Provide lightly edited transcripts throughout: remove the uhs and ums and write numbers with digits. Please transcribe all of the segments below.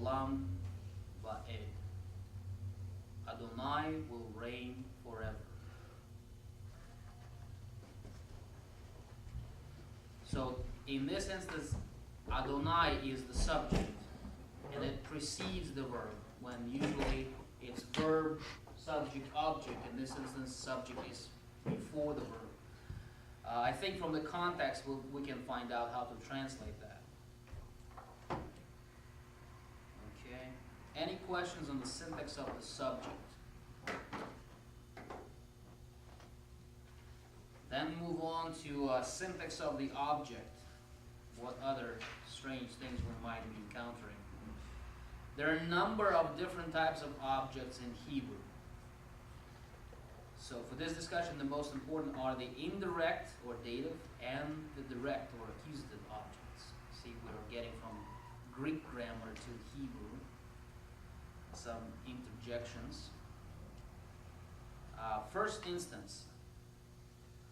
le'olam va'ed. Adonai will reign forever. So in this instance, Adonai is the subject, and it precedes the verb, when usually it's verb, subject, object. In this instance, subject is before the verb. I think from the context we can find out how to translate that. Okay. Any questions on the syntax of the subject? Then move on to syntax of the object. What other strange things we might be encountering. There are a number of different types of objects in Hebrew. So for this discussion, the most important are the indirect or dative and the direct or accusative objects. See, we're getting from Greek grammar to Hebrew. Some interjections. First instance,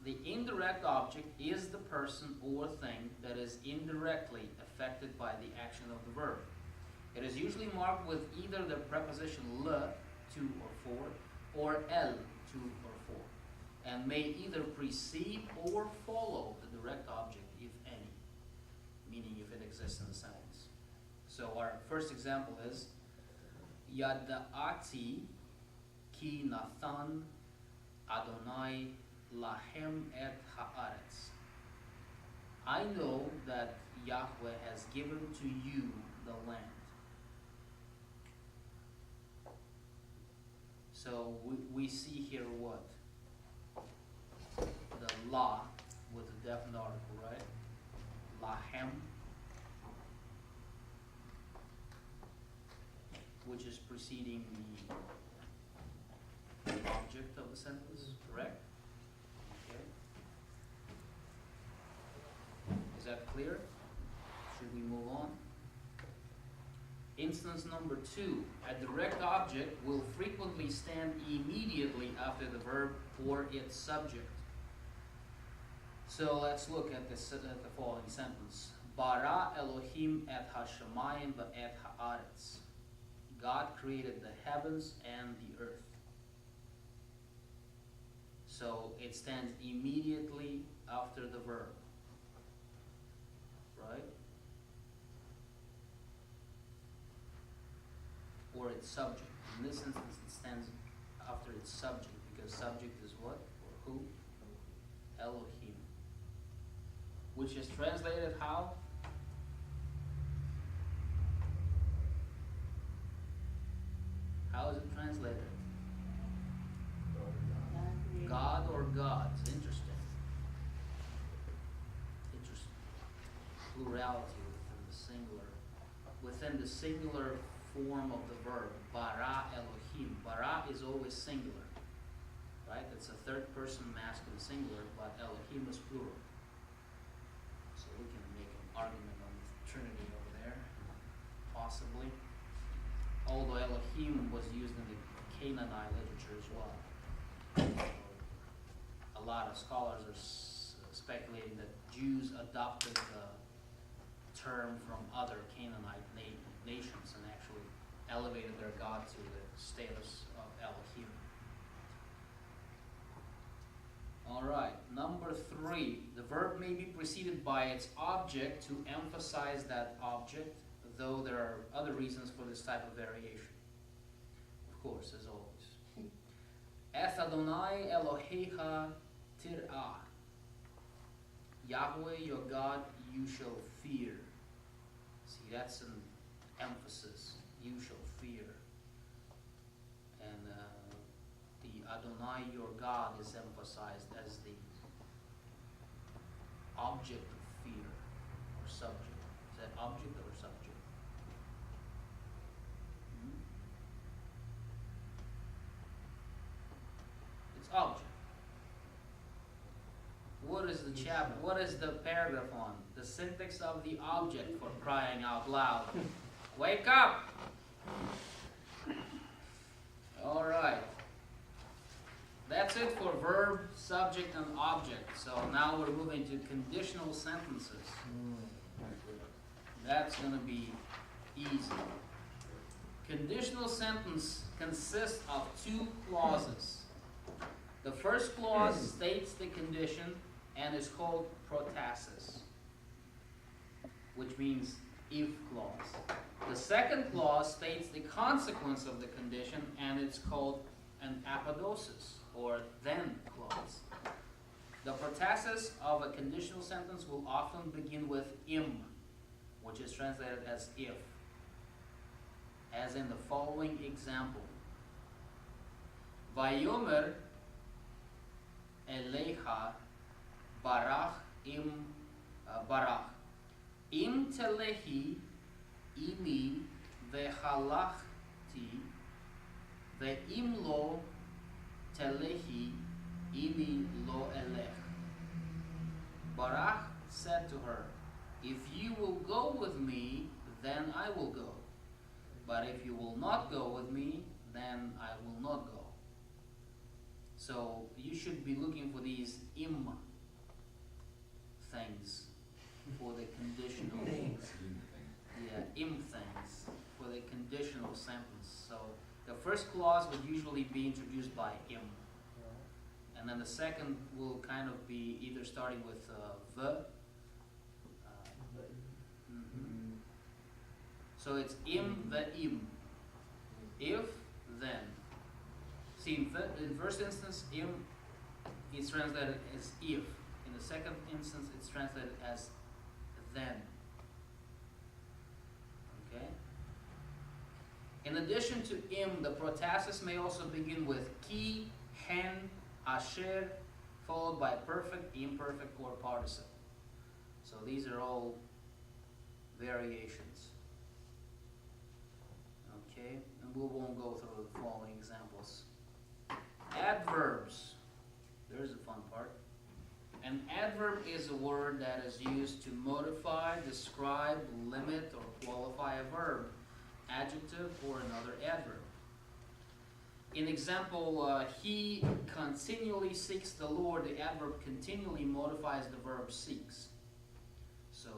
the indirect object is the person or thing that is indirectly affected by the action of the verb. It is usually marked with either the preposition le, to or for, or el, to or for, and may either precede or follow the direct object, if any, meaning if it exists in the sentence. So our first example is Yada'ati ki nathan Adonai lahem et haaretz. I know that Yahweh has given to you the land. So we see here what? The la with the definite article, right? Lahem, which is preceding the object of the sentence, correct? Okay. Is that clear? Should we move on? Instance number 2, a direct object will frequently stand immediately after the verb or its subject. So let's look at the following sentence. Bara Elohim et hashamayim va'et haaretz. God created the heavens and the earth. So it stands immediately after the verb, right? Or its subject. In this instance, it stands after its subject, because subject is what? Or who? Elohim. Which is translated how? How is it translated? God or gods. Interesting. Interesting. Plurality within the singular form of the verb. Bara Elohim. Bara is always singular. Right? It's a third person masculine singular, but Elohim is plural. So we can make an argument on the Trinity over there. Possibly. Although Elohim was used in the Canaanite literature as well. A lot of scholars are speculating that Jews adopted the term from other Canaanite nations and actually elevated their God to the status of Elohim. All right, number 3. The verb may be preceded by its object to emphasize that object, though there are other reasons for this type of variation. Of course, as always. Eth Adonai Elohecha tir'ah. Yahweh, your God, you shall fear. See, that's an emphasis. You shall fear. And the Adonai, your God, is emphasized as the object of fear or subject. Is that object or subject? It's object. What is the chapter? What is the paragraph on? The syntax of the object, for crying out loud. Wake up! All right. That's it for verb, subject, and object. So now we're moving to conditional sentences. That's going to be easy. Conditional sentence consists of two clauses. The first clause states the condition and is called protasis, which means if clause. The second clause states the consequence of the condition and it's called an apodosis, or then clause. The protasis of a conditional sentence will often begin with im, which is translated as if, as in the following example. Vayomer elecha barach barach im telehi imi vechalachti ve'im lo telehi imi lo elech. Barach said to her, if you will go with me, then I will go. But if you will not go with me, then I will not go. So you should be looking for these im things for the conditional. Yeah, im things for the conditional sentence. So the first clause would usually be introduced by im. And then the second will kind of be either starting with the. So it's im, the im. If, then. See, in first instance, im is translated as if. In the second instance, it's translated as then. Okay? In addition to im, the protasis may also begin with ki, hen, asher, followed by perfect, imperfect, or participle. So these are all variations. Okay, and we won't go through the following examples. Adverbs. There's the fun part. An adverb is a word that is used to modify, describe, limit, or qualify a verb, adjective, or another adverb. In example, he continually seeks the Lord, the adverb continually modifies the verb seeks. So,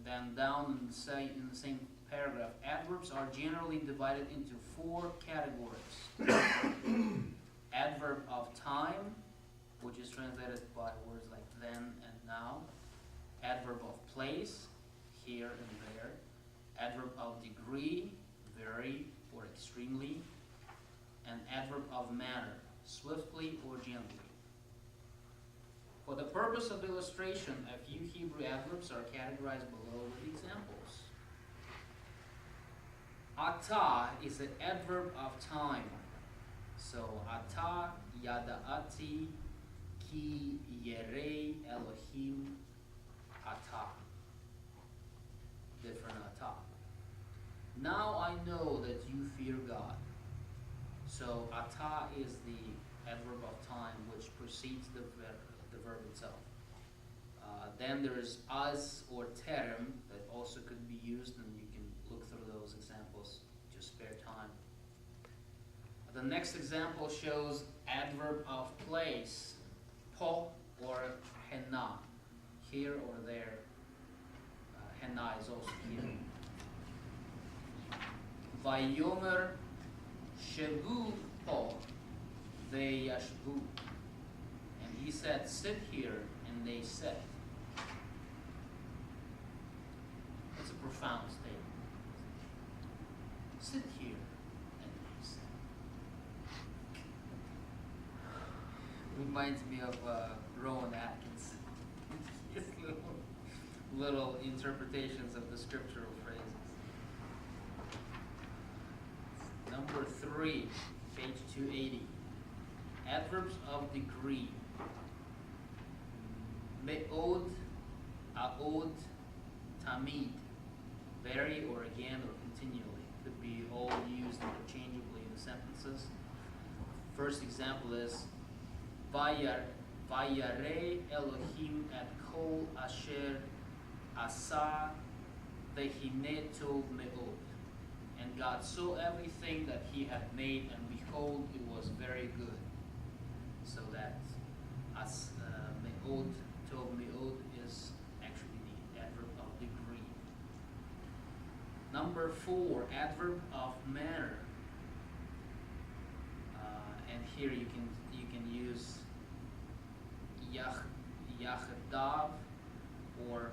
then down in the same paragraph, adverbs are generally divided into 4 categories. Adverb of time, which is translated by words like then and now. Adverb of place, here and there. Adverb of degree, very or extremely. And adverb of manner, swiftly or gently. For the purpose of illustration, a few Hebrew adverbs are categorized below with examples. Ata is an adverb of time. So, ata yada'ati ki yerei Elohim ata. Different ata. Now I know that you fear God. So, ata is the adverb of time which precedes the verb itself. Then there is as or terem that also could be used, and you can look through those examples to spare time. The next example shows adverb of place, po or henna, here or there. Henna is also here. Vayomer shevu po veyashvu. And he said, sit here, and they sat. That's a profound statement. Sit here, and they sat. Reminds me of Rowan Atkinson. His little interpretations of the scriptural phrases. Number 3, page 280. Adverbs of degree. Me'od, a'od, tamid. Very or again or continually. Could be all used interchangeably in the sentences. First example is Vayarei Elohim et kol asher asa vehine tov me'od. And God saw everything that he had made, and behold, it was very good. So that me'od, tov me'od is actually the adverb of degree. Number Number 4, adverb of manner. And here you can use yachdav or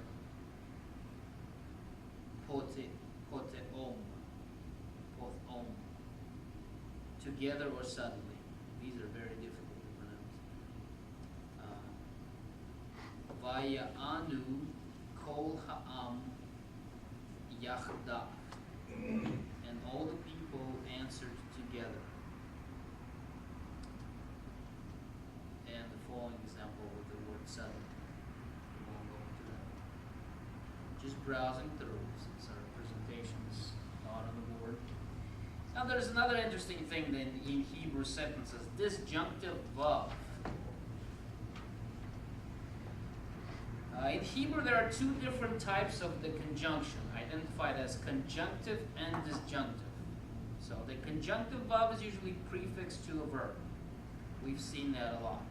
poteom, together or suddenly. These are very difficult to pronounce. Vaya anu kol ha'am yachdav, and all the people answered together. And the following example with the word suddenly. We won't go into that. Just browsing through, since our presentation's not on the board. Now there's another interesting thing in Hebrew sentences, disjunctive verb. In Hebrew there are 2 different types of the conjunction, identified as conjunctive and disjunctive. So the conjunctive verb is usually prefixed to a verb. We've seen that a lot.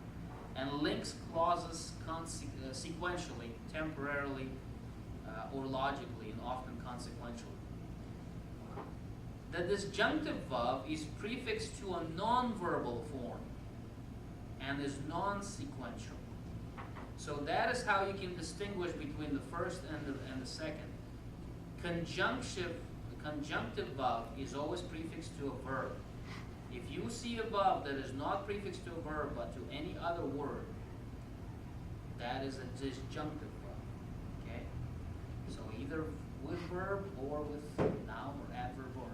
And links clauses sequentially, temporarily, or logically, and often consequentially. The disjunctive verb is prefixed to a non-verbal form and is non-sequential. So that is how you can distinguish between the first and the second. The conjunctive verb is always prefixed to a verb. If you see a verb that is not prefixed to a verb but to any other word, that is a disjunctive verb. Okay? So either with verb or with noun or adverb or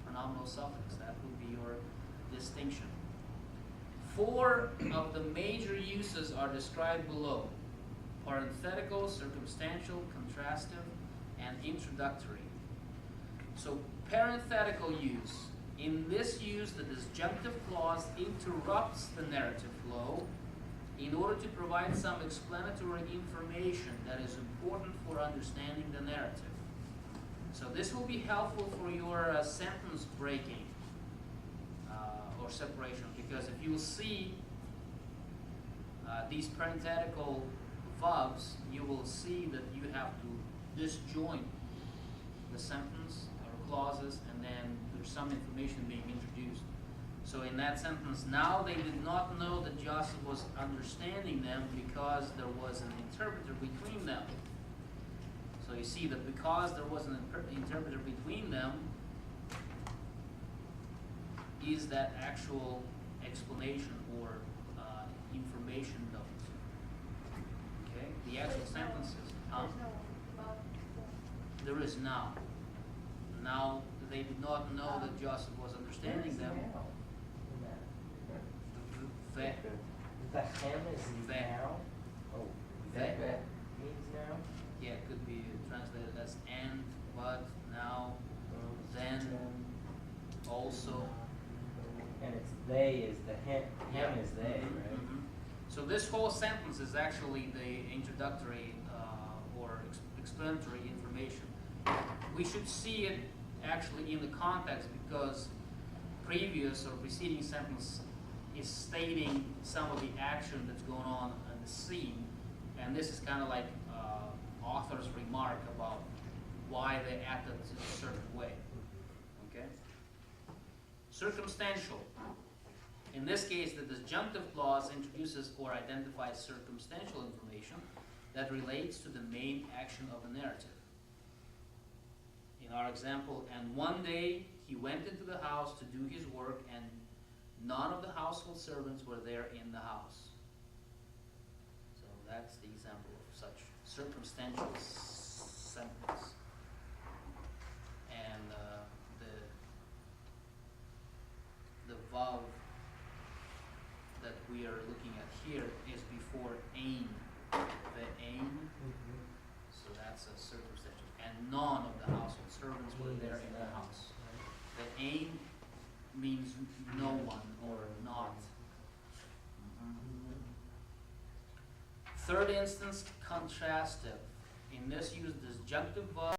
pronominal suffix. That would be your distinction. 4 of the major uses are described below: parenthetical, circumstantial, contrastive, and introductory. So parenthetical use. In this use, the disjunctive clause interrupts the narrative flow in order to provide some explanatory information that is important for understanding the narrative. So this will be helpful for your sentence breaking or separation, because if you see these parenthetical verbs, you will see that you have to disjoint the sentence or clauses, and then there's some information being introduced. So in that sentence, now they did not know that Joseph was understanding them because there was an interpreter between them. So you see that because there was an interpreter between them, is that actual explanation or information note. Okay? The actual sentences. There is now. Now they did not know that Joseph was understanding them. The hem is now. Oh, that means now. Yeah, it could be translated as and, but, now, then, also. And it's they is the hem is they, right? Mm-hmm. So this whole sentence is actually the introductory or explanatory information. We should see it actually in the context, because previous or preceding sentence is stating some of the action that's going on in the scene, and this is kind of like author's remark about why they acted in a certain way. Okay? Circumstantial. In this case, the disjunctive clause introduces or identifies circumstantial information that relates to the main action of the narrative. In our example, and one day he went into the house to do his work, and none of the household servants were there in the house. So that's the example of such circumstantial sentence. And the verb that we are looking at here is before aim. The aim. So that's a circumstantial. And none of the household servants were there in the house. The aim means no one or not. Third instance, contrastive. In this use, disjunctive verb